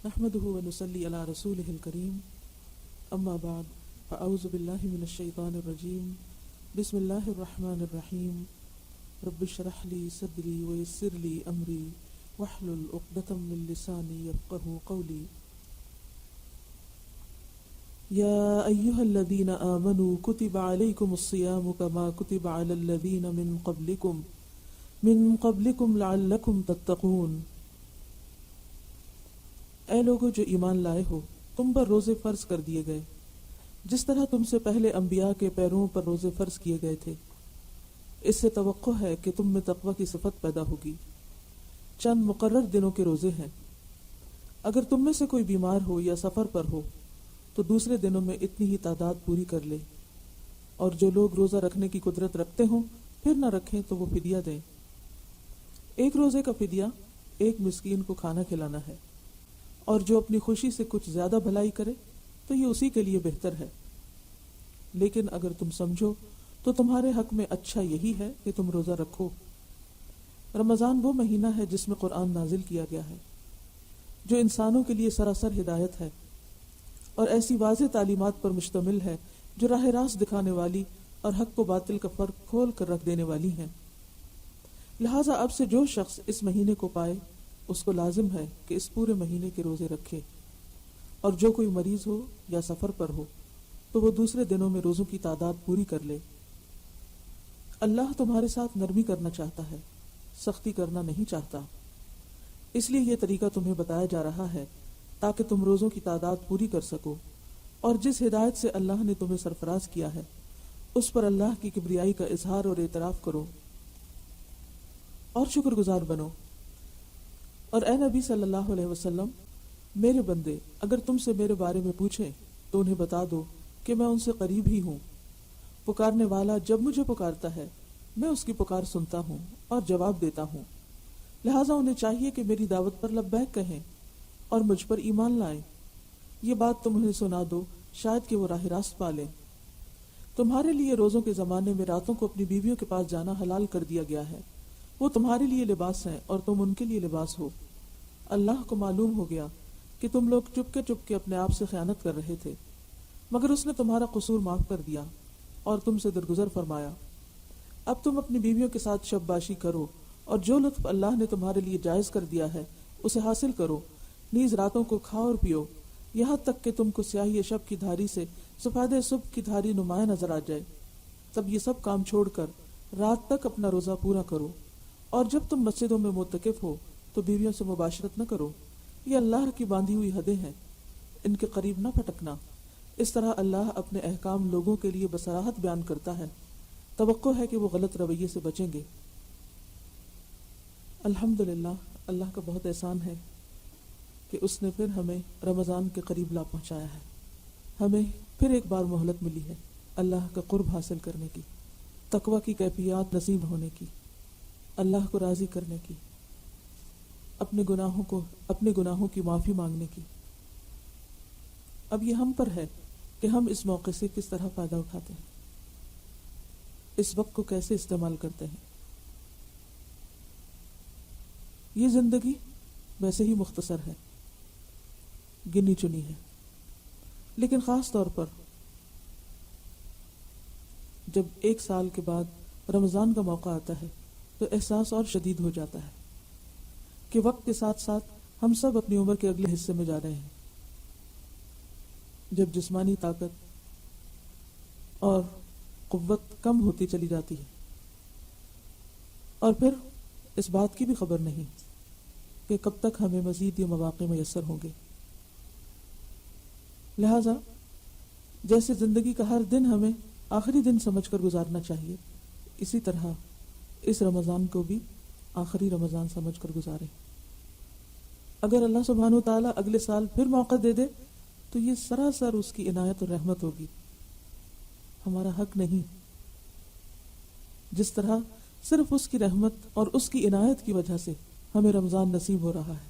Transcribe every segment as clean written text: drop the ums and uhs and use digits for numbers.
نحمده ونصلي على رسوله الكريم اما بعد فاعوذ بالله من الشيطان الرجيم بسم الله الرحمن الرحيم رب اشرح لي صدري ويسر لي امري واحلل عقدة من لساني يفقهوا قولي يا ايها الذين امنوا كتب عليكم الصيام كما كتب على الذين من قبلكم لعلكم تتقون. اے لوگو جو ایمان لائے ہو، تم پر روزے فرض کر دیے گئے جس طرح تم سے پہلے انبیاء کے پیرووں پر روزے فرض کیے گئے تھے. اس سے توقع ہے کہ تم میں تقوی کی صفت پیدا ہوگی. چند مقرر دنوں کے روزے ہیں. اگر تم میں سے کوئی بیمار ہو یا سفر پر ہو تو دوسرے دنوں میں اتنی ہی تعداد پوری کر لے، اور جو لوگ روزہ رکھنے کی قدرت رکھتے ہوں پھر نہ رکھیں تو وہ فدیہ دیں. ایک روزے کا فدیہ ایک مسکین کو کھانا کھلانا ہے، اور جو اپنی خوشی سے کچھ زیادہ بھلائی کرے تو یہ اسی کے لیے بہتر ہے. لیکن اگر تم سمجھو تو تمہارے حق میں اچھا یہی ہے کہ تم روزہ رکھو. رمضان وہ مہینہ ہے جس میں قرآن نازل کیا گیا ہے، جو انسانوں کے لیے سراسر ہدایت ہے اور ایسی واضح تعلیمات پر مشتمل ہے جو راہ راست دکھانے والی اور حق و باطل کا فرق کھول کر رکھ دینے والی ہیں. لہٰذا اب سے جو شخص اس مہینے کو پائے اس کو لازم ہے کہ اس پورے مہینے کے روزے رکھے، اور جو کوئی مریض ہو یا سفر پر ہو تو وہ دوسرے دنوں میں روزوں کی تعداد پوری کر لے. اللہ تمہارے ساتھ نرمی کرنا چاہتا ہے، سختی کرنا نہیں چاہتا. اس لیے یہ طریقہ تمہیں بتایا جا رہا ہے تاکہ تم روزوں کی تعداد پوری کر سکو، اور جس ہدایت سے اللہ نے تمہیں سرفراز کیا ہے اس پر اللہ کی کبریائی کا اظہار اور اعتراف کرو اور شکر گزار بنو. اور اے نبی صلی اللہ علیہ وسلم، میرے بندے اگر تم سے میرے بارے میں پوچھیں تو انہیں بتا دو کہ میں ان سے قریب ہی ہوں. پکارنے والا جب مجھے پکارتا ہے میں اس کی پکار سنتا ہوں اور جواب دیتا ہوں. لہٰذا انہیں چاہیے کہ میری دعوت پر لبیک کہیں اور مجھ پر ایمان لائیں. یہ بات تم انہیں سنا دو شاید کہ وہ راہ راست پا لیں. تمہارے لیے روزوں کے زمانے میں راتوں کو اپنی بیویوں کے پاس جانا حلال کر دیا گیا ہے. وہ تمہارے لیے لباس ہیں اور تم ان کے لیے لباس ہو. اللہ کو معلوم ہو گیا کہ تم لوگ چپ کے اپنے آپ سے خیانت کر رہے تھے، مگر اس نے تمہارا قصور معاف کر دیا اور تم سے درگزر فرمایا. اب تم اپنی بیویوں کے ساتھ شب باشی کرو، اور جو لطف اللہ نے تمہارے لیے جائز کر دیا ہے اسے حاصل کرو. نیز راتوں کو کھاؤ اور پیو یہاں تک کہ تم کو سیاہی شب کی دھاری سے سفید صبح کی دھاری نمایاں نظر آ جائے. تب یہ سب کام چھوڑ کر رات تک اپنا روزہ پورا کرو، اور جب تم مسجدوں میں معتکف ہو تو بیویوں سے مباشرت نہ کرو. یہ اللہ کی باندھی ہوئی حدیں ہیں، ان کے قریب نہ پھٹکنا. اس طرح اللہ اپنے احکام لوگوں کے لیے بصراحت بیان کرتا ہے. توقع ہے کہ وہ غلط رویے سے بچیں گے. الحمدللہ، اللہ کا بہت احسان ہے کہ اس نے پھر ہمیں رمضان کے قریب لا پہنچایا ہے. ہمیں پھر ایک بار مہلت ملی ہے اللہ کا قرب حاصل کرنے کی، تقوی کی کیفیات نصیب ہونے کی، اللہ کو راضی کرنے کی، اپنے گناہوں کی معافی مانگنے کی. اب یہ ہم پر ہے کہ ہم اس موقع سے کس طرح فائدہ اٹھاتے ہیں، اس وقت کو کیسے استعمال کرتے ہیں. یہ زندگی ویسے ہی مختصر ہے، گنی چنی ہے، لیکن خاص طور پر جب ایک سال کے بعد رمضان کا موقع آتا ہے تو احساس اور شدید ہو جاتا ہے کہ وقت کے ساتھ ساتھ ہم سب اپنی عمر کے اگلے حصے میں جا رہے ہیں، جب جسمانی طاقت اور قوت کم ہوتی چلی جاتی ہے، اور پھر اس بات کی بھی خبر نہیں کہ کب تک ہمیں مزید یہ مواقع میسر ہوں گے. لہذا جیسے زندگی کا ہر دن ہمیں آخری دن سمجھ کر گزارنا چاہیے، اسی طرح اس رمضان کو بھی آخری رمضان سمجھ کر گزاریں. اگر اللہ سبحانہ وتعالی اگلے سال پھر موقع دے دے تو یہ سراسر اس کی عنایت اور رحمت ہوگی، ہمارا حق نہیں. جس طرح صرف اس کی رحمت اور اس کی عنایت کی وجہ سے ہمیں رمضان نصیب ہو رہا ہے،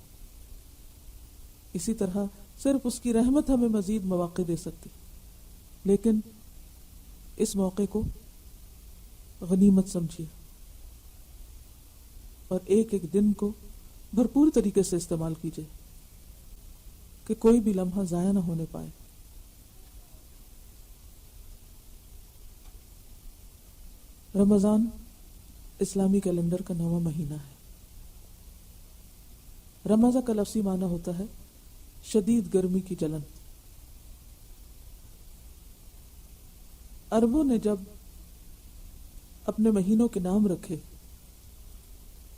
اسی طرح صرف اس کی رحمت ہمیں مزید مواقع دے سکتی. لیکن اس موقع کو غنیمت سمجھیے اور ایک ایک دن کو بھرپور طریقے سے استعمال کیجیے. کہ کوئی بھی لمحہ ضائع نہ ہونے پائے. رمضان اسلامی کیلنڈر کا 9واں مہینہ ہے. رمضان کا لفظی معنی ہوتا ہے شدید گرمی کی جلن. عربوں نے جب اپنے مہینوں کے نام رکھے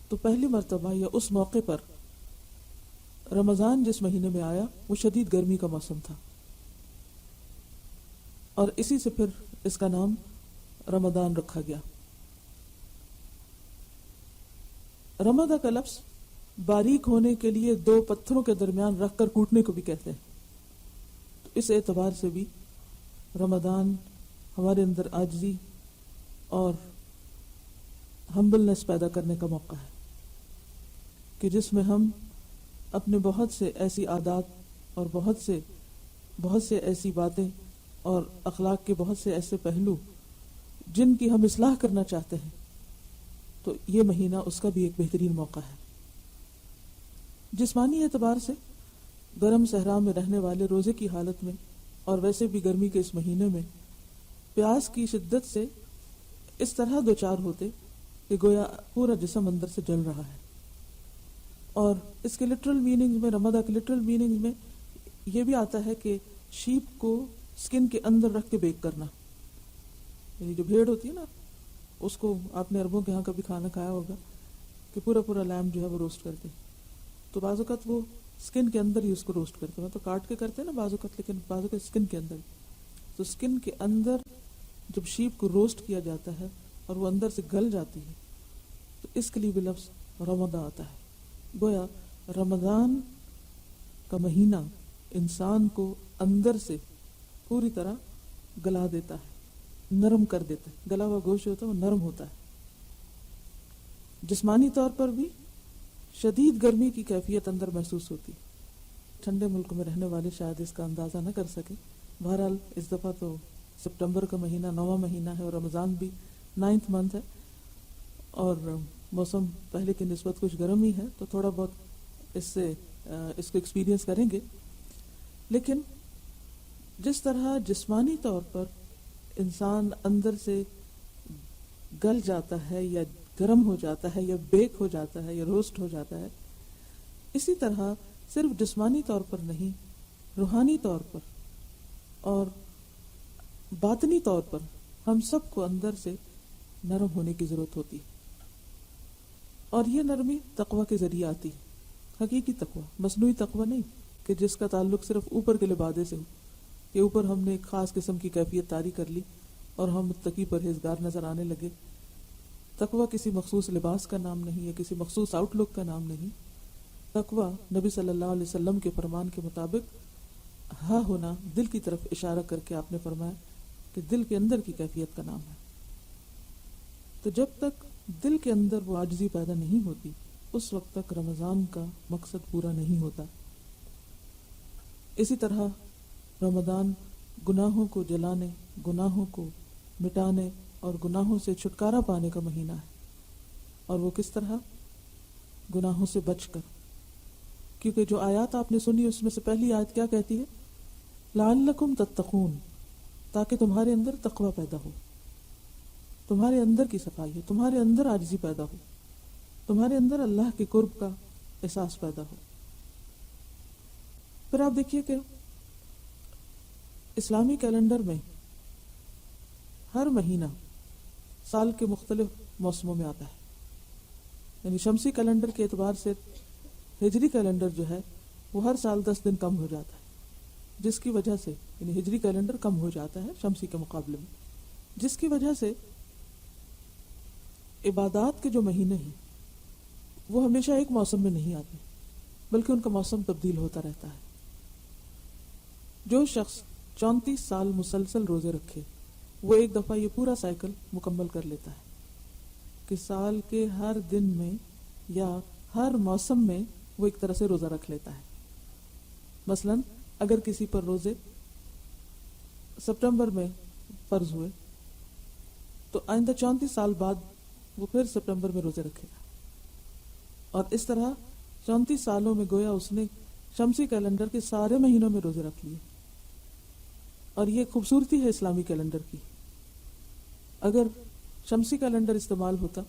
تو پہلی مرتبہ یا اس موقع پر رمضان جس مہینے میں آیا وہ شدید گرمی کا موسم تھا، اور اسی سے پھر اس کا نام رمضان رکھا گیا. رمضان کا لفظ باریک ہونے کے لیے دو پتھروں کے درمیان رکھ کر کوٹنے کو بھی کہتے ہیں. تو اس اعتبار سے بھی رمضان ہمارے اندر عاجزی اور ہمبلنس پیدا کرنے کا موقع ہے کہ جس میں ہم اپنے بہت سے ایسی عادات اور بہت سے ایسی باتیں اور اخلاق کے بہت سے ایسے پہلو جن کی ہم اصلاح کرنا چاہتے ہیں، تو یہ مہینہ اس کا بھی ایک بہترین موقع ہے. جسمانی اعتبار سے گرم صحرا میں رہنے والے روزے کی حالت میں اور ویسے بھی گرمی کے اس مہینے میں پیاس کی شدت سے اس طرح دوچار ہوتے کہ گویا پورا جسم اندر سے جل رہا ہے. اور اس کے لٹرل میننگ میں، رمضان کے لٹرل میننگ میں یہ بھی آتا ہے کہ شیپ کو سکن کے اندر رکھ کے بیک کرنا. یعنی جو بھیڑ ہوتی ہے نا، اس کو آپ نے عربوں کے ہاں کبھی کھانا کھایا ہوگا کہ پورا لیمب جو ہے وہ روسٹ کرتے، تو بعض اوقات وہ سکن کے اندر ہی اس کو روسٹ کرتے ہیں. تو کاٹ کے کرتے ہیں نا بعض اوقات، لیکن بعض اوقات سکن کے اندر. تو سکن کے اندر جب شیپ کو روسٹ کیا جاتا ہے اور وہ اندر سے گل جاتی ہے، تو اس کے لیے بھی لفظ رمضان آتا ہے. گویا رمضان کا مہینہ انسان کو اندر سے پوری طرح گلا دیتا ہے، نرم کر دیتا ہے. گلا ہوا گوشت ہوتا ہے وہ نرم ہوتا ہے. جسمانی طور پر بھی شدید گرمی کی کیفیت اندر محسوس ہوتی. ٹھنڈے ملک میں رہنے والے شاید اس کا اندازہ نہ کر سکے. بہرحال اس دفعہ تو سپتمبر کا مہینہ 9واں مہینہ ہے اور رمضان بھی 9th منتھ ہے، اور موسم پہلے کی نسبت کچھ گرم ہی ہے، تو تھوڑا بہت اس کو ایکسپیرینس کریں گے. لیکن جس طرح جسمانی طور پر انسان اندر سے گل جاتا ہے یا گرم ہو جاتا ہے یا بیک ہو جاتا ہے یا روسٹ ہو جاتا ہے، اسی طرح صرف جسمانی طور پر نہیں، روحانی طور پر اور باطنی طور پر ہم سب کو اندر سے نرم ہونے کی ضرورت ہوتی ہے. اور یہ نرمی تقوی کے ذریعے آتی ہے. حقیقی تقوی، مصنوعی تقوی نہیں کہ جس کا تعلق صرف اوپر کے لبادے سے ہو کہ اوپر ہم نے ایک خاص قسم کی کیفیت طاری کر لی اور ہم متقی پرہیزگار نظر آنے لگے. تقوی کسی مخصوص لباس کا نام نہیں ہے، کسی مخصوص آؤٹ لک کا نام نہیں. تقوی نبی صلی اللہ علیہ وسلم کے فرمان کے مطابق ہاں ہونا، دل کی طرف اشارہ کر کے آپ نے فرمایا کہ دل کے اندر کی کیفیت کا نام ہے. تو جب تک دل کے اندر وہ عاجزی پیدا نہیں ہوتی، اس وقت تک رمضان کا مقصد پورا نہیں ہوتا. اسی طرح رمضان گناہوں کو جلانے، گناہوں کو مٹانے اور گناہوں سے چھٹکارا پانے کا مہینہ ہے. اور وہ کس طرح؟ گناہوں سے بچ کر. کیونکہ جو آیات آپ نے سنی اس میں سے پہلی آیت کیا کہتی ہے؟ لعلکم تتقون، تاکہ تمہارے اندر تقوی پیدا ہو، تمہارے اندر کی صفائی ہو، تمہارے اندر عاجزی پیدا ہو، تمہارے اندر اللہ کے قرب کا احساس پیدا ہو. پھر آپ دیکھیے کہ اسلامی کیلنڈر میں ہر مہینہ سال کے مختلف موسموں میں آتا ہے. یعنی شمسی کیلنڈر کے اعتبار سے ہجری کیلنڈر جو ہے وہ ہر سال 10 دن کم ہو جاتا ہے، جس کی وجہ سے یعنی ہجری کیلنڈر کم ہو جاتا ہے شمسی کے مقابلے میں، جس کی وجہ سے عبادات کے جو مہینے ہیں وہ ہمیشہ ایک موسم میں نہیں آتے، بلکہ ان کا موسم تبدیل ہوتا رہتا ہے. جو شخص 34 سال مسلسل روزے رکھے وہ ایک دفعہ یہ پورا سائیکل مکمل کر لیتا ہے کہ سال کے ہر دن میں یا ہر موسم میں وہ ایک طرح سے روزہ رکھ لیتا ہے. مثلا اگر کسی پر روزے سپٹمبر میں فرض ہوئے تو آئندہ 34 سال بعد وہ پھر سپٹمبر میں روزے رکھے گا، اور اس طرح 34 سالوں میں گویا اس نے شمسی کیلنڈر کے سارے مہینوں میں روزے رکھ لیے. اور یہ خوبصورتی ہے اسلامی کیلنڈر کی. اگر شمسی کیلنڈر استعمال ہوتا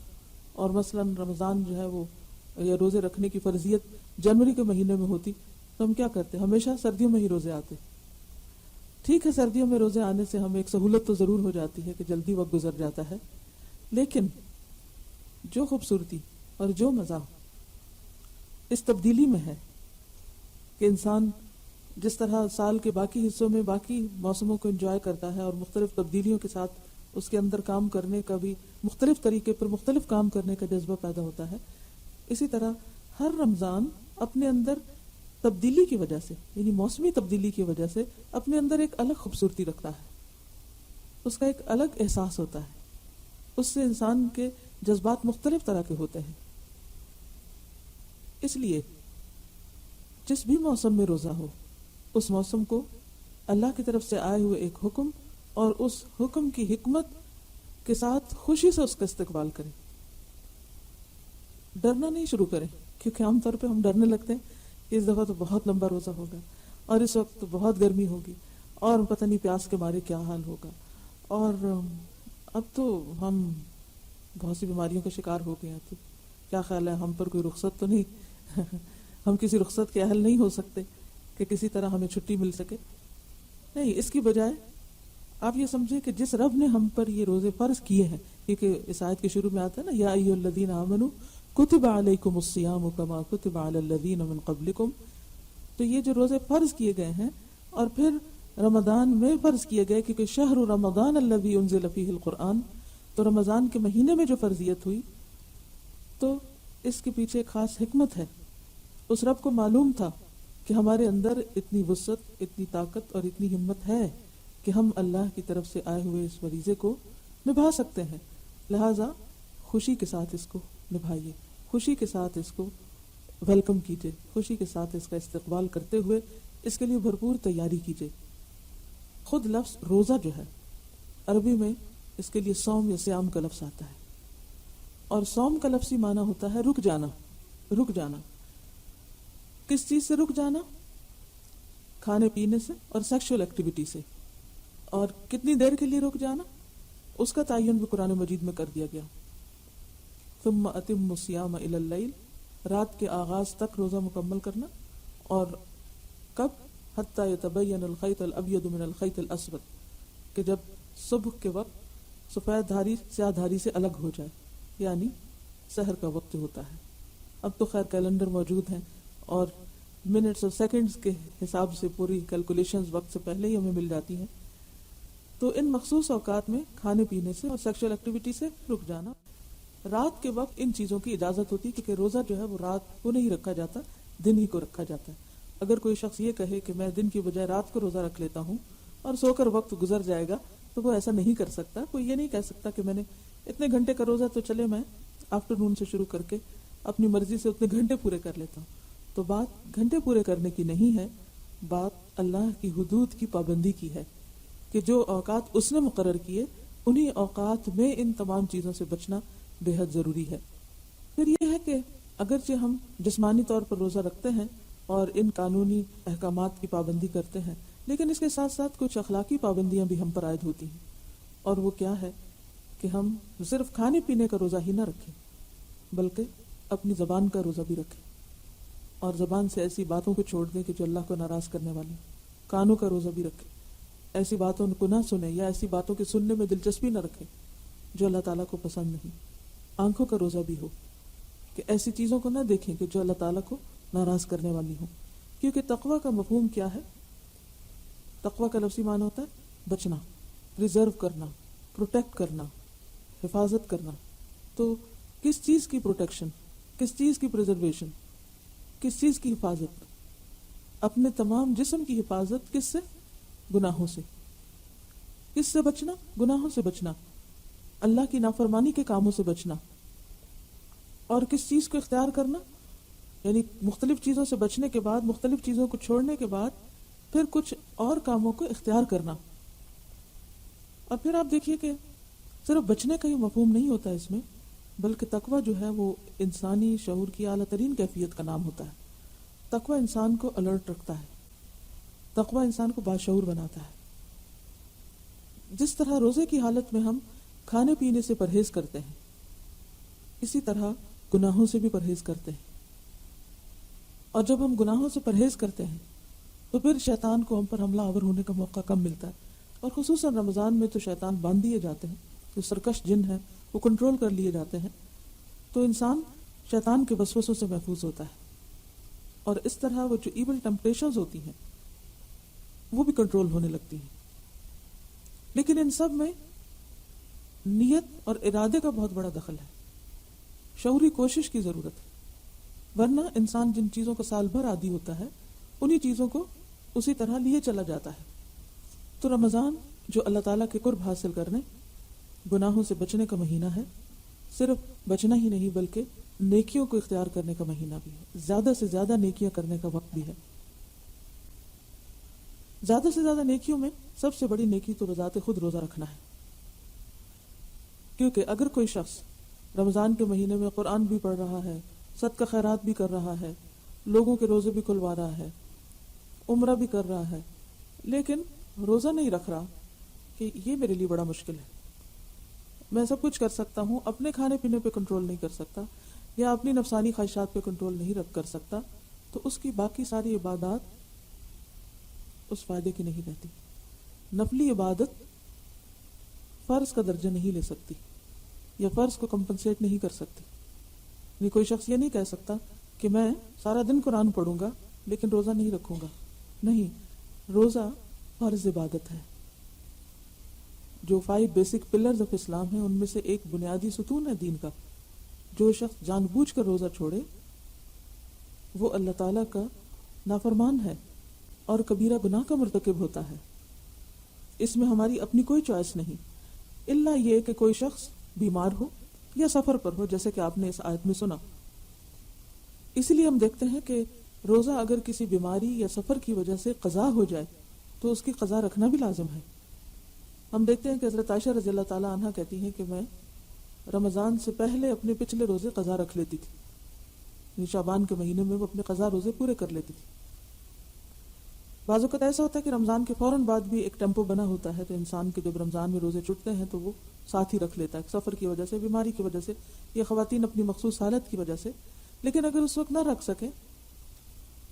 اور مثلا رمضان جو ہے وہ یا روزے رکھنے کی فرضیت جنوری کے مہینے میں ہوتی تو ہم کیا کرتے؟ ہمیشہ سردیوں میں ہی روزے آتے. ٹھیک ہے، سردیوں میں روزے آنے سے ہمیں ایک سہولت تو ضرور ہو جاتی ہے کہ جلدی وقت گزر جاتا ہے، لیکن جو خوبصورتی اور جو مزہ اس تبدیلی میں ہے کہ انسان جس طرح سال کے باقی حصوں میں باقی موسموں کو انجوائے کرتا ہے اور مختلف تبدیلیوں کے ساتھ اس کے اندر کام کرنے کا بھی مختلف طریقے پر مختلف کام کرنے کا جذبہ پیدا ہوتا ہے، اسی طرح ہر رمضان اپنے اندر تبدیلی کی وجہ سے، یعنی موسمی تبدیلی کی وجہ سے اپنے اندر ایک الگ خوبصورتی رکھتا ہے. اس کا ایک الگ احساس ہوتا ہے. اس سے انسان کے جذبات مختلف طرح کے ہوتے ہیں. اس لیے جس بھی موسم میں روزہ ہو اس موسم کو اللہ کی طرف سے آئے ہوئے ایک حکم اور اس حکم کی حکمت کے ساتھ خوشی سے اس کا استقبال کریں. ڈرنا نہیں شروع کریں، کیونکہ عام طور پہ ہم ڈرنے لگتے ہیں کہ اس دفعہ تو بہت لمبا روزہ ہوگا اور اس وقت تو بہت گرمی ہوگی اور پتہ نہیں پیاس کے مارے کیا حال ہوگا، اور اب تو ہم بہت سی بیماریوں کا شکار ہو گئے ہیں، تو کیا خیال ہے ہم پر کوئی رخصت تو نہیں ہم کسی رخصت کے اہل نہیں ہو سکتے کہ کسی طرح ہمیں چھٹی مل سکے. نہیں، اس کی بجائے آپ یہ سمجھیں کہ جس رب نے ہم پر یہ روزے فرض کیے ہیں، کیونکہ اس آیت کے شروع میں آتا ہے نا، یا ایھا الذین آمنوا کتب علیکم الصیام کما کتب علی الذین من قبلکم، تو یہ جو روزے فرض کیے گئے ہیں اور پھر رمضان میں فرض کیے گئے، کیونکہ شہر رمضان الذی انزل فیہ القرآن، تو رمضان کے مہینے میں جو فرضیت ہوئی تو اس کے پیچھے ایک خاص حکمت ہے. اس رب کو معلوم تھا کہ ہمارے اندر اتنی وسعت، اتنی طاقت اور اتنی ہمت ہے کہ ہم اللہ کی طرف سے آئے ہوئے اس فریضے کو نبھا سکتے ہیں. لہٰذا خوشی کے ساتھ اس کو نبھائیے، خوشی کے ساتھ اس کو ویلکم کیجیے، خوشی کے ساتھ اس کا استقبال کرتے ہوئے اس کے لیے بھرپور تیاری کیجیے. خود لفظ روزہ جو ہے عربی میں اس کے لیے صوم یا صیام کا لفظ آتا ہے، اور صوم کا لفظی معنی ہوتا ہے رک جانا. رک جانا کس چیز سے رک جانا؟ کھانے پینے سے اور سیکشول ایکٹیویٹی سے. اور کتنی دیر کے لیے رک جانا؟ اس کا تعین بھی قرآن مجید میں کر دیا گیا. ثم اتم الصیام الی اللیل، رات کے آغاز تک روزہ مکمل کرنا. اور کب؟ حتی یتبین الخیط الابیض من الخیط الاسود، کہ جب صبح کے وقت سفید دھاری سیاہ دھاری سے الگ ہو جائے، یعنی سحر کا وقت ہوتا ہے. اب تو خیر کیلنڈر موجود ہیں اور منٹس اور سیکنڈز کے حساب سے پوری کیلکولیشنز وقت سے پہلے ہی ہمیں مل جاتی ہیں. تو ان مخصوص اوقات میں کھانے پینے سے اور سیکشل ایکٹیویٹی سے رک جانا. رات کے وقت ان چیزوں کی اجازت ہوتی ہے، کیونکہ روزہ جو ہے وہ رات کو نہیں رکھا جاتا، دن ہی کو رکھا جاتا ہے. اگر کوئی شخص یہ کہے کہ میں دن کی بجائے رات کو روزہ رکھ لیتا ہوں اور سو کر وقت گزر جائے گا، تو وہ ایسا نہیں کر سکتا. کوئی یہ نہیں کہہ سکتا کہ میں نے اتنے گھنٹے کا روزہ تو چلے میں آفٹر نون سے شروع کر کے اپنی مرضی سے اتنے گھنٹے پورے کر لیتا ہوں. تو بات گھنٹے پورے کرنے کی نہیں ہے، بات اللہ کی حدود کی پابندی کی ہے کہ جو اوقات اس نے مقرر کیے انہی اوقات میں ان تمام چیزوں سے بچنا بے حد ضروری ہے. پھر یہ ہے کہ اگرچہ ہم جسمانی طور پر روزہ رکھتے ہیں اور ان قانونی احکامات کی پابندی کرتے ہیں، لیکن اس کے ساتھ ساتھ کچھ اخلاقی پابندیاں بھی ہم پر عائد ہوتی ہیں. اور وہ کیا ہے کہ ہم صرف کھانے پینے کا روزہ ہی نہ رکھیں، بلکہ اپنی زبان کا روزہ بھی رکھیں، اور زبان سے ایسی باتوں کو چھوڑ دیں کہ جو اللہ کو ناراض کرنے والی. کانوں کا روزہ بھی رکھیں، ایسی باتوں کو نہ سنیں یا ایسی باتوں کے سننے میں دلچسپی نہ رکھیں جو اللہ تعالیٰ کو پسند نہیں. آنکھوں کا روزہ بھی ہو کہ ایسی چیزوں کو نہ دیکھیں کہ جو اللہ تعالیٰ کو ناراض کرنے والی ہوں. کیونکہ تقوی کا مفہوم کیا ہے؟ تقوی کا لفظی معنی ہوتا ہے بچنا، ریزرو کرنا، پروٹیکٹ کرنا، حفاظت کرنا. تو کس چیز کی پروٹیکشن، کس چیز کی پریزرویشن، کس چیز کی حفاظت؟ اپنے تمام جسم کی حفاظت. کس سے؟ گناہوں سے. کس سے بچنا؟ گناہوں سے بچنا، اللہ کی نافرمانی کے کاموں سے بچنا. اور کس چیز کو اختیار کرنا؟ یعنی مختلف چیزوں سے بچنے کے بعد، مختلف چیزوں کو چھوڑنے کے بعد پھر کچھ اور کاموں کو اختیار کرنا. اور پھر آپ دیکھیے کہ صرف بچنے کا ہی مفہوم نہیں ہوتا اس میں، بلکہ تقوی جو ہے وہ انسانی شعور کی اعلیٰ ترین کیفیت کا نام ہوتا ہے. تقوی انسان کو الرٹ رکھتا ہے، تقوی انسان کو باشعور بناتا ہے. جس طرح روزے کی حالت میں ہم کھانے پینے سے پرہیز کرتے ہیں، اسی طرح گناہوں سے بھی پرہیز کرتے ہیں. اور جب ہم گناہوں سے پرہیز کرتے ہیں تو پھر شیطان کو ہم پر حملہ آور ہونے کا موقع کم ملتا ہے. اور خصوصاً رمضان میں تو شیطان باندھ دیے جاتے ہیں، جو سرکش جن ہے وہ کنٹرول کر لیے جاتے ہیں، تو انسان شیطان کے وسوسوں سے محفوظ ہوتا ہے. اور اس طرح وہ جو ایول ٹیمپٹیشنز ہوتی ہیں وہ بھی کنٹرول ہونے لگتی ہیں. لیکن ان سب میں نیت اور ارادے کا بہت بڑا دخل ہے، شعوری کوشش کی ضرورت ہے. ورنہ انسان جن چیزوں کو سال بھر عادی ہوتا ہے انہی چیزوں کو اسی طرح لیے چلا جاتا ہے. تو رمضان جو اللہ تعالیٰ کے قرب حاصل کرنے، گناہوں سے بچنے کا مہینہ ہے. صرف بچنا ہی نہیں بلکہ نیکیوں کو اختیار کرنے کا مہینہ بھی ہے. زیادہ سے زیادہ نیکیاں کرنے کا وقت بھی ہے. زیادہ سے زیادہ نیکیوں میں سب سے بڑی نیکی تو بذات خود روزہ رکھنا ہے. کیونکہ اگر کوئی شخص رمضان کے مہینے میں قرآن بھی پڑھ رہا ہے، صدقہ خیرات بھی کر رہا ہے، لوگوں کے روزے بھی کھلوا رہا ہے، عمرہ بھی کر رہا ہے، لیکن روزہ نہیں رکھ رہا کہ یہ میرے لیے بڑا مشکل ہے، میں سب کچھ کر سکتا ہوں، اپنے کھانے پینے پہ کنٹرول نہیں کر سکتا یا اپنی نفسانی خواہشات پہ کنٹرول نہیں رکھ کر سکتا، تو اس کی باقی ساری عبادات اس فائدے کی نہیں رہتی. نفلی عبادت فرض کا درجہ نہیں لے سکتی یا فرض کو کمپنسیٹ نہیں کر سکتی. یعنی کوئی شخص یہ نہیں کہہ سکتا کہ میں سارا دن قرآن پڑھوں گا لیکن روزہ نہیں رکھوں گا. نہیں، روزہ فرض عبادت ہے. جو 5 بیسک پلرز آف اسلام ہیں ان میں سے ایک بنیادی ستون ہے دین کا. جو شخص جان بوجھ کر روزہ چھوڑے وہ اللہ تعالیٰ کا نافرمان ہے اور کبیرہ گناہ کا مرتکب ہوتا ہے. اس میں ہماری اپنی کوئی چوائس نہیں، الا یہ کہ کوئی شخص بیمار ہو یا سفر پر ہو، جیسے کہ آپ نے اس آیت میں سنا. اس لیے ہم دیکھتے ہیں کہ روزہ اگر کسی بیماری یا سفر کی وجہ سے قضا ہو جائے تو اس کی قضا رکھنا بھی لازم ہے. ہم دیکھتے ہیں کہ حضرت عائشہ رضی اللہ تعالی عنہا کہتی ہیں کہ میں رمضان سے پہلے اپنے پچھلے روزے قضا رکھ لیتی تھی. یعنی شعبان کے مہینے میں وہ اپنے قضا روزے پورے کر لیتی تھی. بعض اوقات ایسا ہوتا ہے کہ رمضان کے فوراً بعد بھی ایک ٹیمپو بنا ہوتا ہے، تو انسان کے جب رمضان میں روزے چھٹتے ہیں تو وہ ساتھ ہی رکھ لیتا ہے، سفر کی وجہ سے، بیماری کی وجہ سے، یا خواتین اپنی مخصوص حالت کی وجہ سے. لیکن اگر اس وقت نہ رکھ سکیں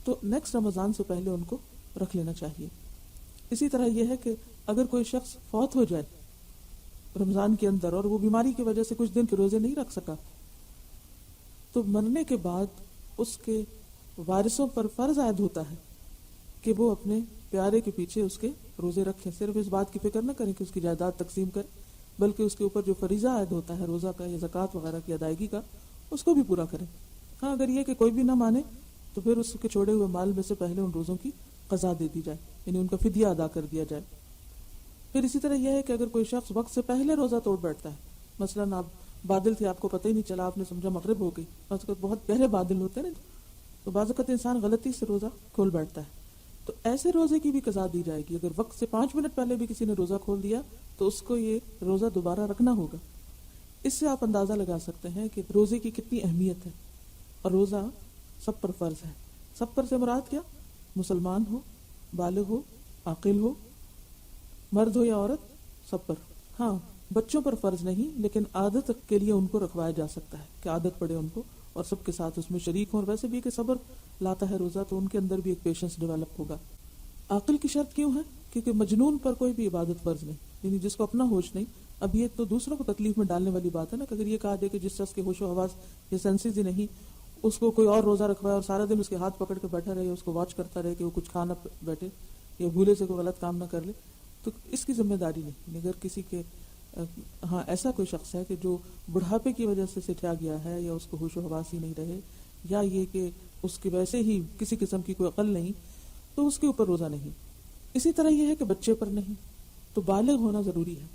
تو نیکسٹ رمضان سے پہلے ان کو رکھ لینا چاہیے. اسی طرح یہ ہے کہ اگر کوئی شخص فوت ہو جائے رمضان کے اندر اور وہ بیماری کی وجہ سے کچھ دن کے روزے نہیں رکھ سکا، تو مرنے کے بعد اس کے وارثوں پر فرض عائد ہوتا ہے کہ وہ اپنے پیارے کے پیچھے اس کے روزے رکھیں. صرف اس بات کی فکر نہ کریں کہ اس کی جائیداد تقسیم کریں، بلکہ اس کے اوپر جو فریضہ عائد ہوتا ہے روزہ کا یا زکوٰۃ وغیرہ کی ادائیگی کا، اس کو بھی پورا کریں. ہاں، اگر یہ کہ کوئی بھی نہ مانے تو پھر اس کے چھوڑے ہوئے مال میں سے پہلے ان روزوں کی قضا دے دی جائے، یعنی ان کا فدیہ ادا کر دیا جائے. پھر اسی طرح یہ ہے کہ اگر کوئی شخص وقت سے پہلے روزہ توڑ بیٹھتا ہے، مثلاً آپ بادل تھے، آپ کو پتہ ہی نہیں چلا، آپ نے سمجھا مغرب ہو گئی، بہت گہرے بادل ہوتے ہیں نا، تو بعض اوقات انسان غلطی سے روزہ کھول بیٹھتا ہے، تو ایسے روزے کی بھی قضا دی جائے گی. اگر وقت سے 5 منٹ پہلے بھی کسی نے روزہ کھول دیا تو اس کو یہ روزہ دوبارہ رکھنا ہوگا. اس سے آپ اندازہ لگا سکتے ہیں کہ روزے کی کتنی اہمیت ہے. اور روزہ سب پر فرض ہے. سب پر سے مراد کیا؟ مسلمان ہو، بالغ ہو، عاقل ہو، مرد ہو یا عورت، سب پر. ہاں، بچوں پر فرض نہیں، لیکن عادت کے لیے ان کو رکھوایا جا سکتا ہے کہ عادت پڑے ان کو اور سب کے ساتھ اس میں شریک ہوں. اور ویسے بھی کہ صبر لاتا ہے روزہ، تو ان کے اندر بھی ایک پیشنس ڈیولپ ہوگا. عاقل کی شرط کیوں ہے؟ کیونکہ مجنون پر کوئی بھی عبادت فرض نہیں، یعنی جس کو اپنا ہوش نہیں. اب یہ تو دوسروں کو تکلیف میں ڈالنے والی بات ہے نا، کہ اگر یہ کہا جائے کہ جس شخص کے ہوش و حواس یا سینسز ہی نہیں، اس کو کوئی اور روزہ رکھوائے اور سارا دن اس کے ہاتھ پکڑ کے بیٹھا رہے، اس کو واچ کرتا رہے کہ وہ کچھ کھانا بیٹھے یا بھولے سے کوئی غلط کام نہ کر لے، تو اس کی ذمہ داری نہیں. اگر کسی کے ہاں ایسا کوئی شخص ہے کہ جو بڑھاپے کی وجہ سے سٹھیا گیا ہے، یا اس کو ہوش و حواس ہی نہیں رہے، یا یہ کہ اس کی ویسے ہی کسی قسم کی کوئی عقل نہیں، تو اس کے اوپر روزہ نہیں. اسی طرح یہ ہے کہ بچے پر نہیں، تو بالغ ہونا ضروری ہے.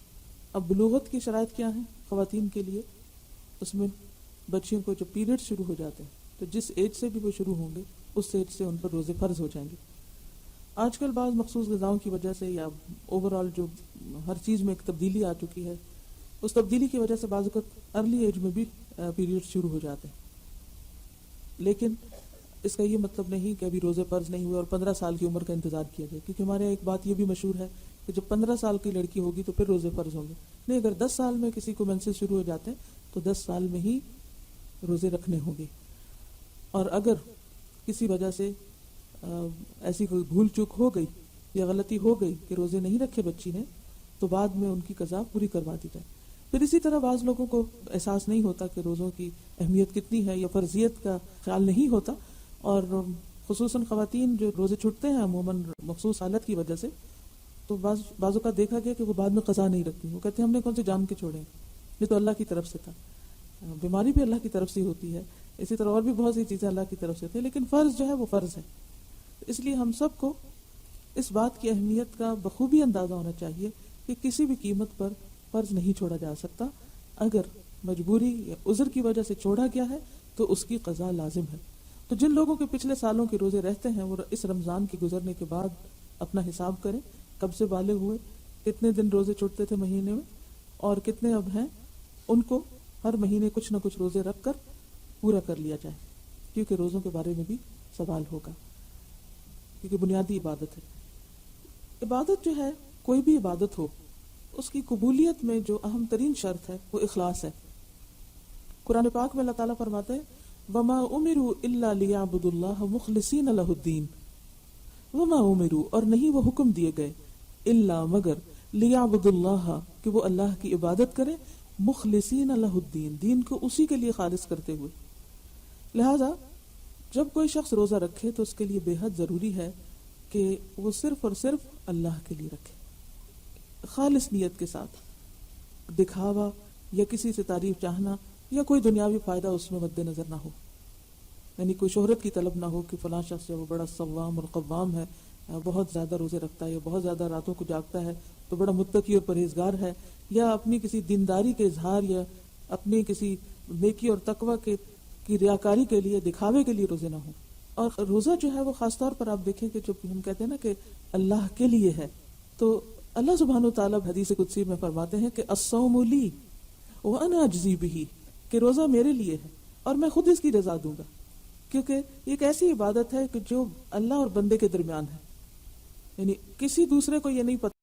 اب بلوغت کی شرائط کیا ہیں خواتین کے لیے؟ اس میں بچیوں کو جب پیریڈ شروع ہو جاتے ہیں تو جس ایج سے بھی وہ شروع ہوں گے اس ایج سے ان پر روزے فرض ہو جائیں گے. آج کل بعض مخصوص غذاؤں کی وجہ سے یا اوور آل جو ہر چیز میں ایک تبدیلی آ چکی ہے، اس تبدیلی کی وجہ سے بعض اوقات ارلی ایج میں بھی پیریڈ شروع ہو جاتے ہیں. لیکن اس کا یہ مطلب نہیں کہ ابھی روزے فرض نہیں ہوئے اور 15 سال کی عمر کا انتظار کیا جائے، کیونکہ ہمارے یہاں ایک بات یہ بھی مشہور ہے کہ جب 15 سال کی لڑکی ہوگی تو پھر روزے فرض ہوں گے. نہیں، اگر 10 سال میں کسی کو مینسز شروع ہو جاتے ہیں تو 10 سال میں ہی روزے رکھنے ہوں گے. اور اگر کسی وجہ سے ایسی کوئی بھول چوک ہو گئی یا غلطی ہو گئی کہ روزے نہیں رکھے بچی نے، تو بعد میں ان کی قضا پوری کروا دی جائے. پھر اسی طرح بعض لوگوں کو احساس نہیں ہوتا کہ روزوں کی اہمیت کتنی ہے یا فرضیت کا خیال نہیں ہوتا، اور خصوصاً خواتین جو روزے چھوٹتے ہیں عموماً مخصوص حالت کی وجہ سے، تو بعضوں کا دیکھا گیا کہ وہ بعد میں قضا نہیں رکھتی. وہ کہتے ہیں ہم نے کون سے جان کے چھوڑے، یہ تو اللہ کی طرف سے تھا. بیماری بھی اللہ کی طرف سے ہوتی ہے، اسی طرح اور بھی بہت سی چیزیں اللہ کی طرف سے ہوتی ہیں، لیکن فرض جو ہے وہ فرض ہے. اس لیے ہم سب کو اس بات کی اہمیت کا بخوبی اندازہ ہونا چاہیے کہ کسی بھی قیمت پر فرض نہیں چھوڑا جا سکتا. اگر مجبوری یا عذر کی وجہ سے چھوڑا گیا ہے تو اس کی قضا لازم ہے. تو جن لوگوں کے پچھلے سالوں کے روزے رہتے ہیں وہ اس رمضان کے گزرنے کے بعد اپنا حساب کریں، کب سے بالغ ہوئے، کتنے دن روزے چھوڑتے تھے مہینے میں اور کتنے اب ہیں. ان کو ہر مہینے کچھ نہ کچھ روزے رکھ کر پورا کر لیا جائے، کیونکہ روزوں کے بارے میں بھی سوال ہوگا، کیونکہ بنیادی عبادت ہے. عبادت جو ہے، کوئی بھی عبادت ہو، اس کی قبولیت میں جو اہم ترین شرط ہے وہ اخلاص ہے. قرآن پاک میں اللہ تعالیٰ فرماتے ہیں وَمَا أُمِرُوا إِلَّا لِيَعْبُدُوا اللَّهَ مُخْلِصِينَ لَهُ الدِّينَ. وَمَا أُمِرُوا، اور نہیں وہ حکم دیے گئے، إِلَّا مگر، لِيَعْبُدُوا اللَّهَ کہ وہ اللہ کی عبادت کرے، مخلصین لہ الدین، دین کو اسی کے لیے خالص کرتے ہوئے. لہذا جب کوئی شخص روزہ رکھے تو اس کے لیے بے حد ضروری ہے کہ وہ صرف اور صرف اللہ کے لیے رکھے، خالص نیت کے ساتھ. دکھاوا یا کسی سے تعریف چاہنا یا کوئی دنیاوی فائدہ اس میں مد نظر نہ ہو، یعنی کوئی شہرت کی طلب نہ ہو کہ فلاں شخص ہے وہ بڑا صوام اور قوام ہے، بہت زیادہ روزے رکھتا ہے یا بہت زیادہ راتوں کو جاگتا ہے تو بڑا متقی اور پرہیزگار ہے، یا اپنی کسی دینداری کے اظہار یا اپنی کسی نیکی اور تقوی کی ریاکاری کے لیے، دکھاوے کے لیے روزے نہ ہوں. اور روزہ جو ہے وہ خاص طور پر آپ دیکھیں کہ جب ہم کہتے ہیں نا کہ اللہ کے لیے ہے، تو اللہ سبحانہ و تعالیٰ حدیث قدسی میں فرماتے ہیں کہ الصوم لی وانا اجزی بہ، کہ روزہ میرے لیے ہے اور میں خود اس کی رضا دوں گا. کیونکہ یہ ایک ایسی عبادت ہے کہ جو اللہ اور بندے کے درمیان ہے، یعنی کسی دوسرے کو یہ نہیں پتہ